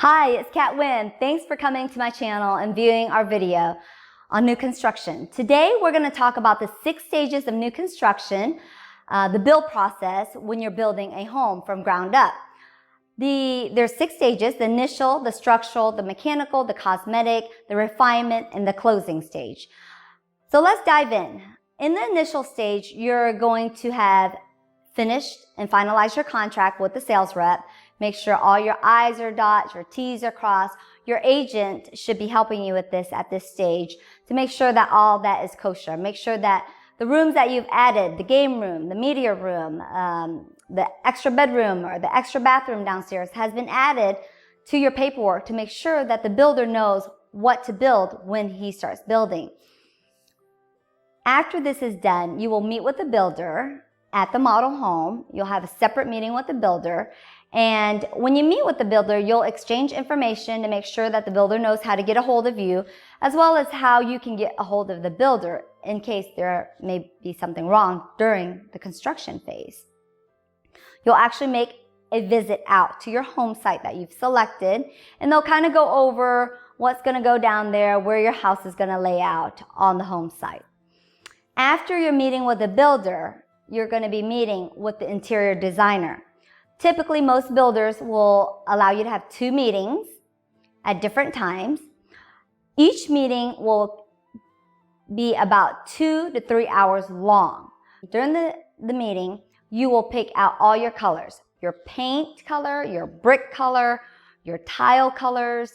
Hi, it's Kat Wynn. Thanks for coming to my channel and viewing our video on new construction. Today, we're going to talk about the 6 stages of new construction, the build process when you're building a home from ground up. There's 6 stages: the initial, the structural, the mechanical, the cosmetic, the refinement, and the closing stage. So let's dive in. In the initial stage, you're going to have finished and finalized your contract with the sales rep. Make sure all your I's are dotted, your T's are crossed. Your agent should be helping you with this at this stage to make sure that all that is kosher. Make sure that the rooms that you've added, the game room, the media room, the extra bedroom or the extra bathroom downstairs has been added to your paperwork to make sure that the builder knows what to build when he starts building. After this is done, you will meet with the builder at the model home. You'll have a separate meeting with the builder. And when you meet with the builder, you'll exchange information to make sure that the builder knows how to get a hold of you, as well as how you can get a hold of the builder in case there may be something wrong during the construction phase. You'll actually make a visit out to your home site that you've selected, and they'll kind of go over what's going to go down there, where your house is going to lay out on the home site. After you're meeting with the builder, you're going to be meeting with the interior designer. Typically, most builders will allow you to have 2 meetings at different times. Each meeting will be about 2 to 3 hours long. During the meeting, you will pick out all your colors: your paint color, your brick color, your tile colors,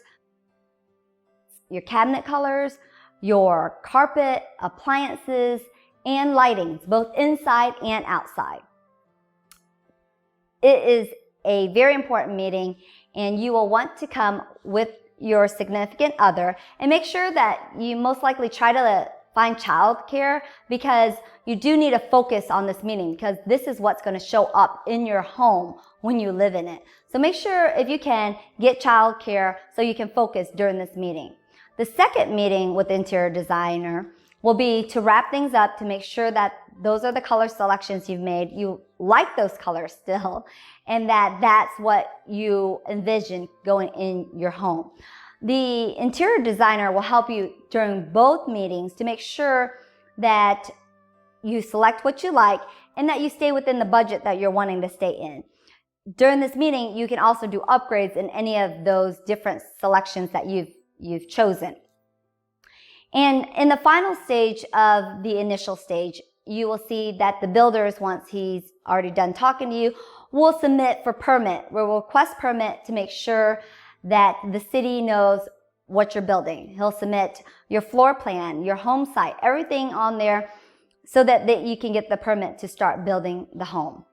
your cabinet colors, your carpet, appliances, and lightings, both inside and outside. It is a very important meeting, and you will want to come with your significant other, and make sure that you most likely try to find childcare, because you do need to focus on this meeting, because this is what's going to show up in your home when you live in it. So make sure, if you can, get childcare so you can focus during this meeting. The second meeting with the interior designer will be to wrap things up, to make sure that those are the color selections you've made. You like those colors still, and that's what you envision going in your home. The interior designer will help you during both meetings to make sure that you select what you like and that you stay within the budget that you're wanting to stay in. During this meeting, you can also do upgrades in any of those different selections that you've chosen. And in the final stage of the initial stage, you will see that the builders, once he's already done talking to you, will submit for permit. We'll request permit to make sure that the city knows what you're building. He'll submit your floor plan, your home site, everything on there so that you can get the permit to start building the home.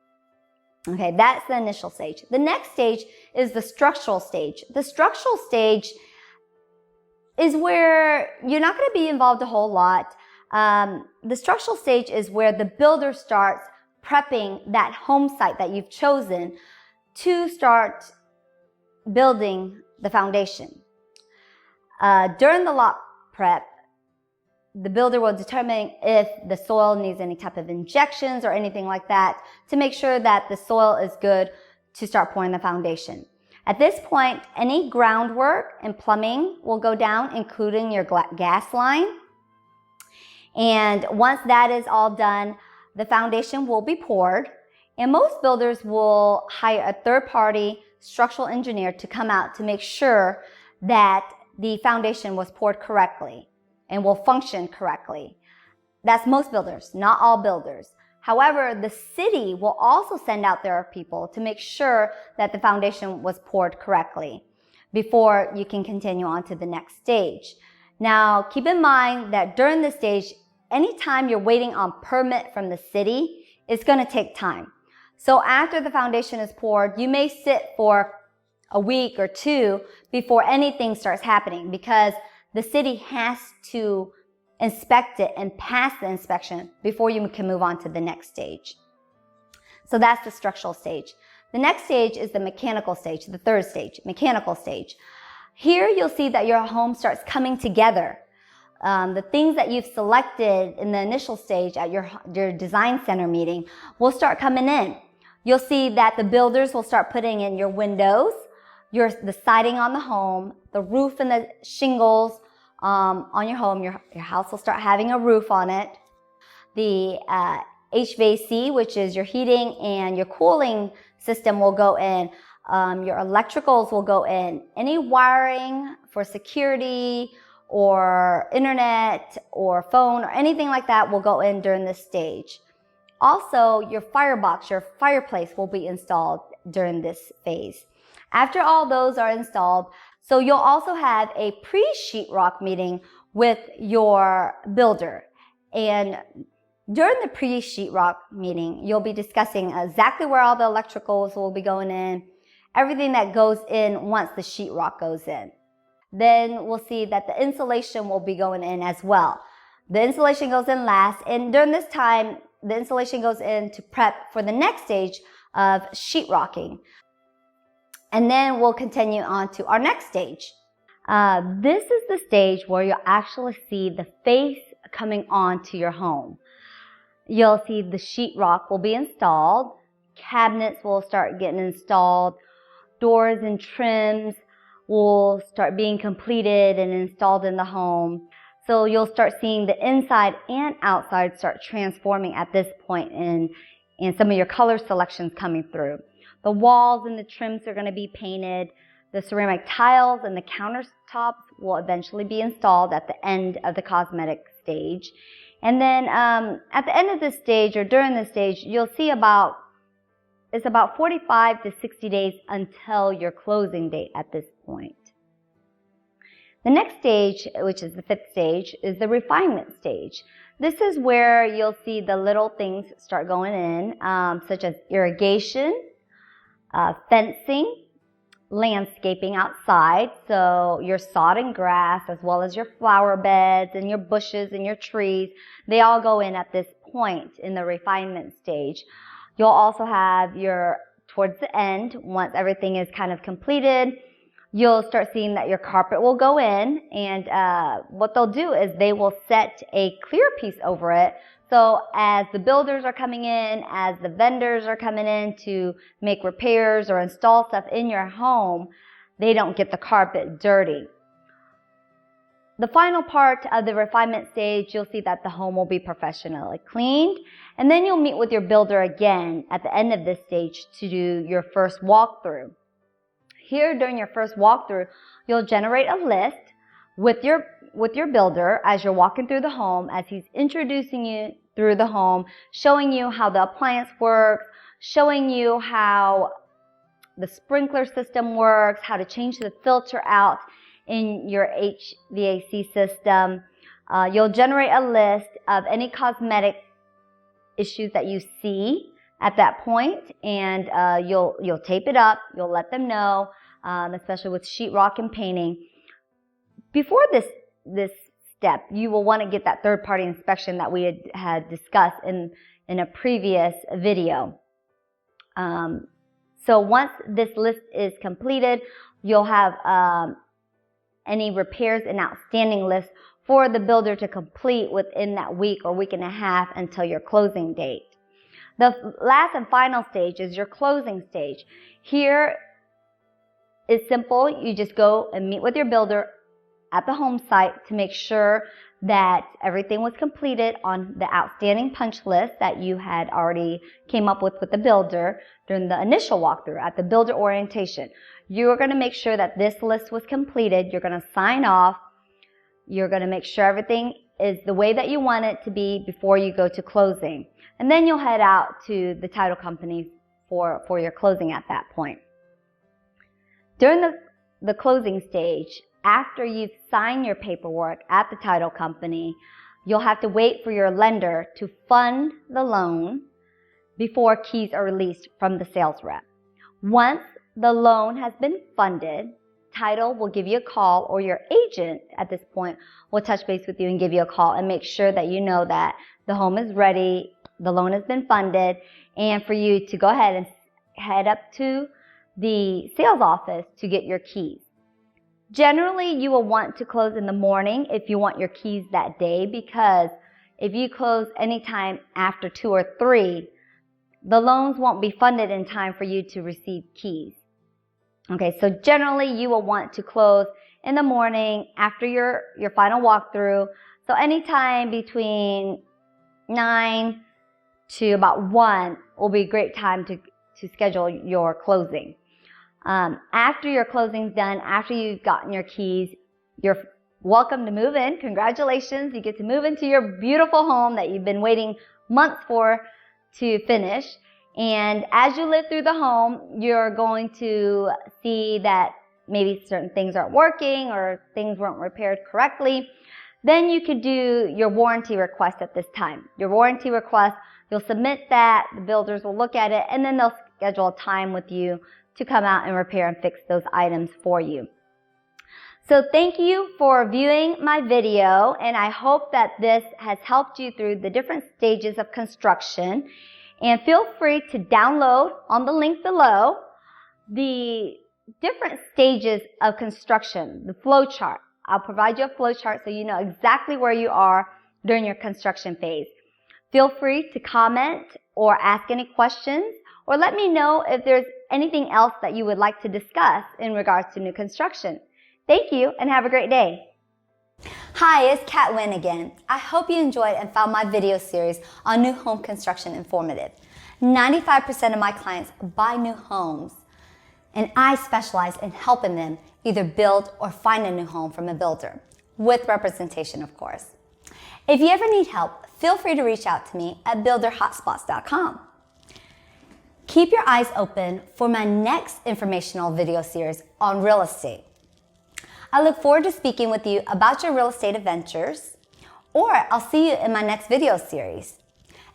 Okay, that's the initial stage. The next stage is the structural stage. The structural stage is where you're not going to be involved a whole lot. The structural stage is where the builder starts prepping that home site that you've chosen to start building the foundation. During the lot prep, the builder will determine if the soil needs any type of injections or anything like that to make sure that the soil is good to start pouring the foundation. At this point, any groundwork and plumbing will go down, including your gas line. And once that is all done, the foundation will be poured. And most builders will hire a third-party structural engineer to come out to make sure that the foundation was poured correctly and will function correctly. That's most builders, not all builders. However, the city will also send out their people to make sure that the foundation was poured correctly before you can continue on to the next stage. Now, keep in mind that during this stage, anytime you're waiting on permit from the city, it's going to take time. So after the foundation is poured, you may sit for a week or 2 before anything starts happening, because the city has to inspect it and pass the inspection before you can move on to the next stage. So that's the structural stage. The next stage is the mechanical stage, the third stage, mechanical stage. Here you'll see that your home starts coming together. The things that you've selected in the initial stage at your design center meeting will start coming in. You'll see that the builders will start putting in your windows, the siding on the home, the roof and the shingles on your home. Your house will start having a roof on it. The HVAC, which is your heating and your cooling system, will go in. Your electricals will go in. Any wiring for security or internet or phone or anything like that will go in during this stage. Also, your firebox, your fireplace will be installed during this phase. After all those are installed, so you'll also have a pre-sheetrock meeting with your builder. And during the pre-sheetrock meeting, you'll be discussing exactly where all the electricals will be going in, everything that goes in once the sheetrock goes in. Then we'll see that the insulation will be going in as well. The insulation goes in last, and during this time, the insulation goes in to prep for the next stage of sheetrocking. And then we'll continue on to our next stage. This is the stage where you'll actually see the face coming onto your home. You'll see the sheetrock will be installed, cabinets will start getting installed, doors and trims will start being completed and installed in the home. So you'll start seeing the inside and outside start transforming at this point in some of your color selections coming through. The walls and the trims are going to be painted. The ceramic tiles and the countertops will eventually be installed at the end of the cosmetic stage. And then at the end of this stage or during this stage, you'll see it's about 45 to 60 days until your closing date at this point. The next stage, which is the 5th stage, is the refinement stage. This is where you'll see the little things start going in, such as irrigation, fencing, landscaping outside, so your sod and grass as well as your flower beds and your bushes and your trees, they all go in at this point in the refinement stage. You'll also have towards the end, once everything is kind of completed, you'll start seeing that your carpet will go in, and what they'll do is they will set a clear piece over it. So as the builders are coming in, as the vendors are coming in to make repairs or install stuff in your home, they don't get the carpet dirty. The final part of the refinement stage, you'll see that the home will be professionally cleaned, and then you'll meet with your builder again at the end of this stage to do your first walkthrough. Here, during your first walkthrough, you'll generate a list with your builder as you're walking through the home, as he's introducing you through the home, showing you how the appliance works, showing you how the sprinkler system works, how to change the filter out in your HVAC system. You'll generate a list of any cosmetic issues that you see at that point, and you'll tape it up. You'll let them know, especially with sheetrock and painting. Before this step, you will want to get that third-party inspection that we had discussed in a previous video. So once this list is completed, you'll have any repairs and outstanding list for the builder to complete within that week or week and a half until your closing date. The last and final stage is your closing stage. Here is simple. You just go and meet with your builder at the home site to make sure that everything was completed on the outstanding punch list that you had already came up with the builder during the initial walkthrough at the builder orientation. You're going to make sure that this list was completed. You're going to sign off. You're going to make sure everything is the way that you want it to be before you go to closing. And then you'll head out to the title company for your closing at that point. During the closing stage, after you've signed your paperwork at the title company, you'll have to wait for your lender to fund the loan before keys are released from the sales rep. Once the loan has been funded, title will give you a call, or your agent at this point will touch base with you and give you a call and make sure that you know that the home is ready, the loan has been funded, and for you to go ahead and head up to the sales office to get your keys. Generally, you will want to close in the morning if you want your keys that day, because if you close anytime after 2 or 3, the loans won't be funded in time for you to receive keys. Okay, so generally you will want to close in the morning after your final walkthrough. So anytime between 9 to about 1 will be a great time to schedule your closing. After your closing's done, after you've gotten your keys, you're welcome to move in. Congratulations, you get to move into your beautiful home that you've been waiting months for to finish. And as you live through the home, you're going to see that maybe certain things aren't working or things weren't repaired correctly. Then you could do your warranty request at this time. Your warranty request, you'll submit that, the builders will look at it, and then they'll schedule a time with you to come out and repair and fix those items for you. So thank you for viewing my video, and I hope that this has helped you through the different stages of construction. And feel free to download on the link below the different stages of construction, the flow chart. I'll provide you a flow chart so you know exactly where you are during your construction phase. Feel free to comment or ask any questions, or let me know if there's anything else that you would like to discuss in regards to new construction. Thank you and have a great day. Hi, it's Kat Wynn again. I hope you enjoyed and found my video series on new home construction informative. 95% of my clients buy new homes, and I specialize in helping them either build or find a new home from a builder, with representation, of course. If you ever need help, feel free to reach out to me at builderhotspots.com. Keep your eyes open for my next informational video series on real estate. I look forward to speaking with you about your real estate adventures, or I'll see you in my next video series.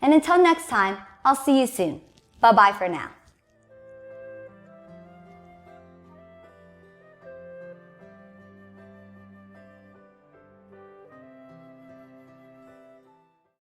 And until next time, I'll see you soon. Bye-bye for now.